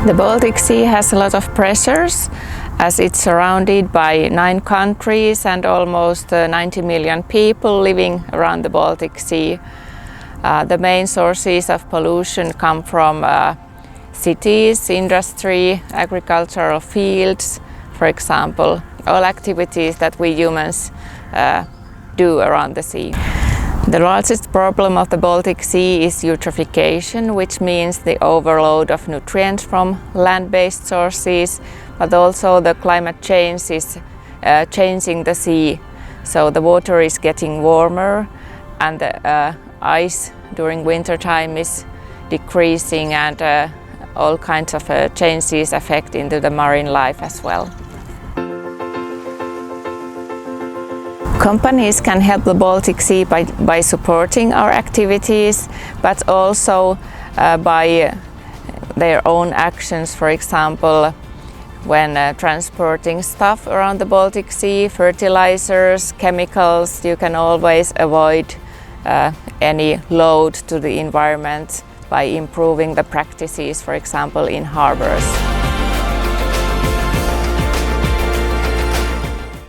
The Baltic Sea has a lot of pressures as it's surrounded by 9 countries and almost 90 million people living around the Baltic Sea. The main sources of pollution come from cities, industry, agricultural fields, for example, all activities that we humans do around the sea. The largest problem of the Baltic Sea is eutrophication, which means the overload of nutrients from land-based sources, but also the climate change is changing the sea. So the water is getting warmer and the ice during winter time is decreasing, and all kinds of changes affect into the marine life as well. Companies can help the Baltic Sea by supporting our activities, but also by their own actions. For example, when transporting stuff around the Baltic Sea, fertilizers, chemicals, you can always avoid any load to the environment by improving the practices, for example, in harbors.